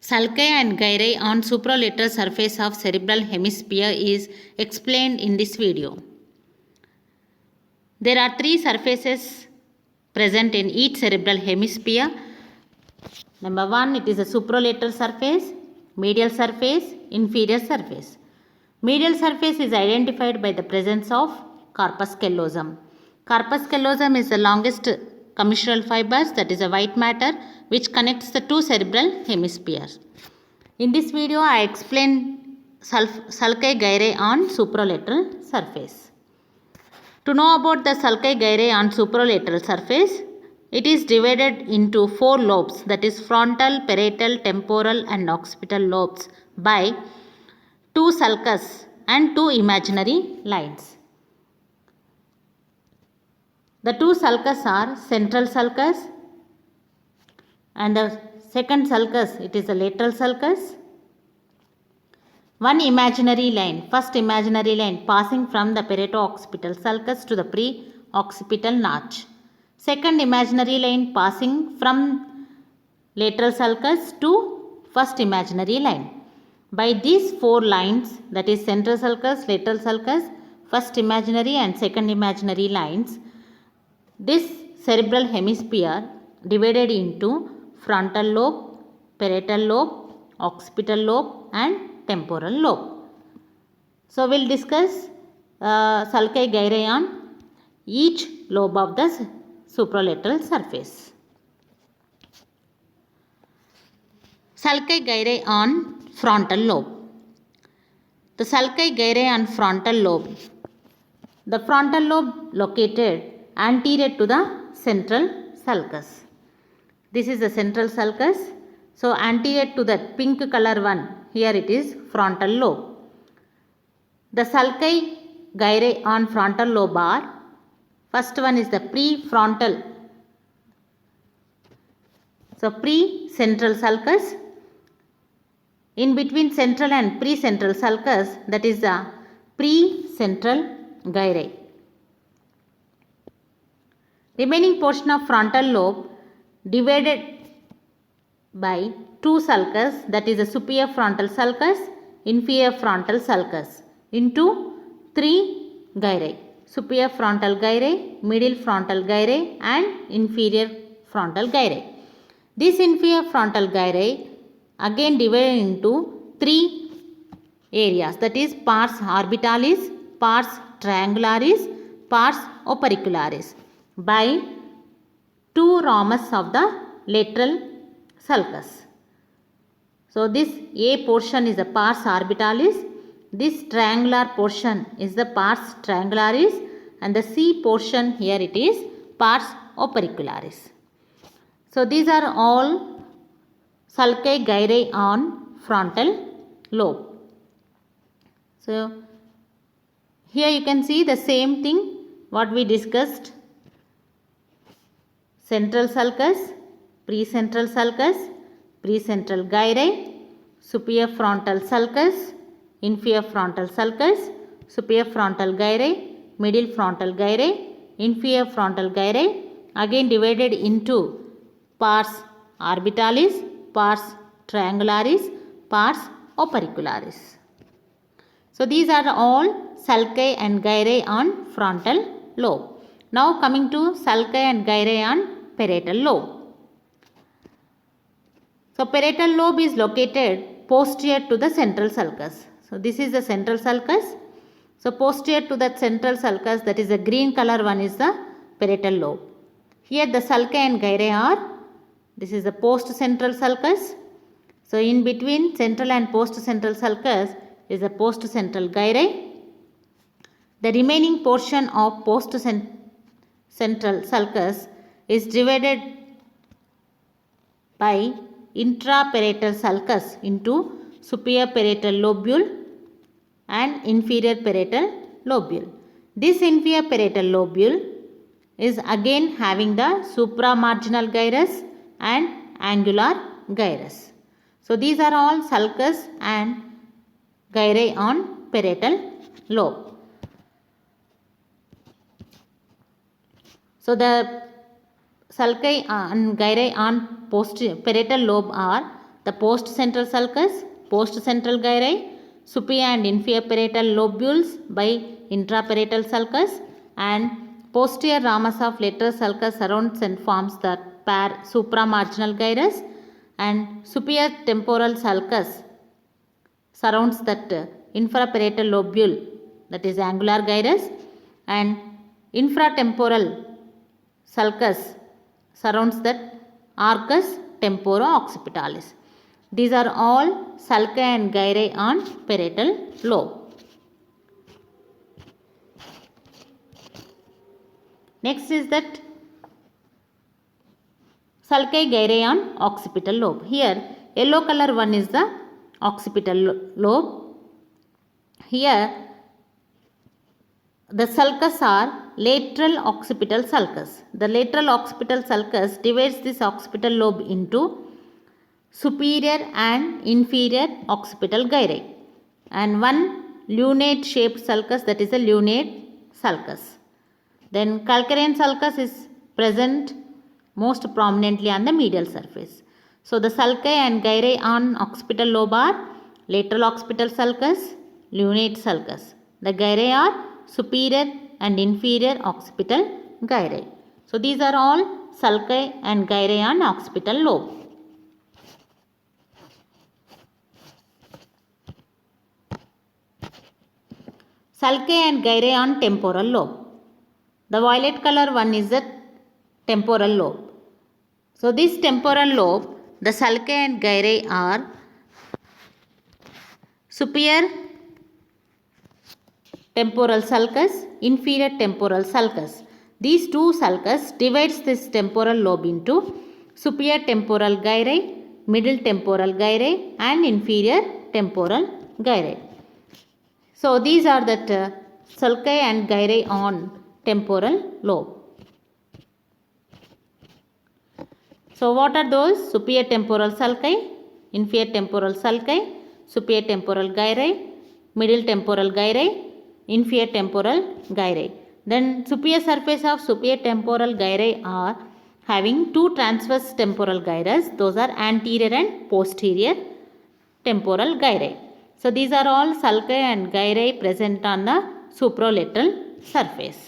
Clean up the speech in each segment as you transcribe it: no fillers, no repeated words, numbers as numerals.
Sulci and gyri on supralateral surface of cerebral hemisphere is explained in this video. There are three surfaces present in each cerebral hemisphere. Number one, it is a supralateral surface, medial surface, inferior surface. Medial surface is identified by the presence of corpus callosum. Corpus callosum is the longest commissural fibers, that is a white matter, which connects the two cerebral hemispheres. In this video, I explain sulci gyri on supralateral surface. To know about the sulci gyri on supralateral surface, it is divided into four lobes, that is frontal, parietal, temporal and occipital lobes by two sulcus and two imaginary lines. The two sulcus are central sulcus and the second sulcus, it is a lateral sulcus. One imaginary line, first imaginary line passing from the parieto-occipital sulcus to the pre-occipital notch. Second imaginary line passing from lateral sulcus to first imaginary line. By these four lines, that is central sulcus, lateral sulcus, first imaginary and second imaginary lines, this cerebral hemisphere divided into frontal lobe, parietal lobe, occipital lobe and temporal lobe. So, we will discuss sulci gyri on each lobe of the supralateral surface. Sulci gyri on frontal lobe. The sulci gyri on frontal lobe. The frontal lobe located anterior to the central sulcus. This is the central sulcus. So, anterior to that pink color one, here it is frontal lobe. The sulci gyri on frontal lobe are, first one is the prefrontal. So, pre-central sulcus. In between central and precentral sulcus, that is the precentral gyri. Remaining portion of frontal lobe divided by two sulcus, that is the superior frontal sulcus, inferior frontal sulcus, into three gyri: superior frontal gyri, middle frontal gyri and inferior frontal gyri. This inferior frontal gyri again divided into three areas, that is pars orbitalis, pars triangularis, pars opercularis, by two ramus of the lateral sulcus. So, this A portion is the pars orbitalis, this triangular portion is the pars triangularis and the C portion here it is pars opercularis. So, these are all sulci gyri on frontal lobe. So, here you can see the same thing what we discussed: central sulcus, precentral sulcus, precentral gyri, superior frontal sulcus, inferior frontal sulcus, superior frontal gyri, middle frontal gyri, inferior frontal gyri, again divided into pars orbitalis, pars triangularis, pars opercularis. So, these are all sulci and gyri on frontal lobe. Now, coming to sulci and gyri on parietal lobe. So, parietal lobe is located posterior to the central sulcus. So, this is the central sulcus. So, posterior to that central sulcus, that is the green color one, is the parietal lobe. Here the sulci and gyri are, this is the post central sulcus. So, in between central and post central sulcus is the post central gyri. The remaining portion of post central sulcus is divided by intraparietal sulcus into superior parietal lobule and inferior parietal lobule. This inferior parietal lobule is again having the supramarginal gyrus and angular gyrus. So, these are all sulcus and gyri on parietal lobe. So, the sulci and gyri on parietal lobe are the post-central sulcus, post-central gyri, superior and inferior parietal lobules by intraparietal sulcus, and posterior ramus of lateral sulcus surrounds and forms the pair supramarginal gyrus, and superior temporal sulcus surrounds that infraparietal lobule, that is angular gyrus, and infratemporal sulcus surrounds that arcus temporo-occipitalis. These are all sulci and gyri on parietal lobe. Next is that sulci gyri on occipital lobe. Here yellow color one is the occipital lobe. Here the sulcus are lateral occipital sulcus. The lateral occipital sulcus divides this occipital lobe into superior and inferior occipital gyri, and one lunate shaped sulcus, that is a lunate sulcus. Then calcarean sulcus is present most prominently on the medial surface. So the sulci and gyri on occipital lobe are lateral occipital sulcus, lunate sulcus. The gyri are superior and inferior occipital gyri. So these are all sulci and gyri on occipital lobe. Sulci and gyri on temporal lobe. The violet color one is the temporal lobe. So this temporal lobe, the sulci and gyri are superior temporal sulcus, inferior temporal sulcus. These two sulcus divides this temporal lobe into superior temporal gyri, middle temporal gyri, and inferior temporal gyri. So these are that sulci and gyri on temporal lobe. So what are those? Superior temporal sulci, inferior temporal sulci, superior temporal gyri, middle temporal gyri, inferior temporal gyri. Then superior surface of superior temporal gyri are having two transverse temporal gyrus. Those are anterior and posterior temporal gyri. So these are all sulci and gyri present on the supralateral surface.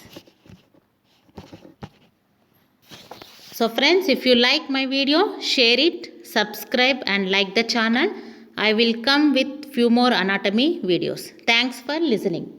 So friends, if you like my video, share it, subscribe and like the channel. I will come with few more anatomy videos. Thanks for listening.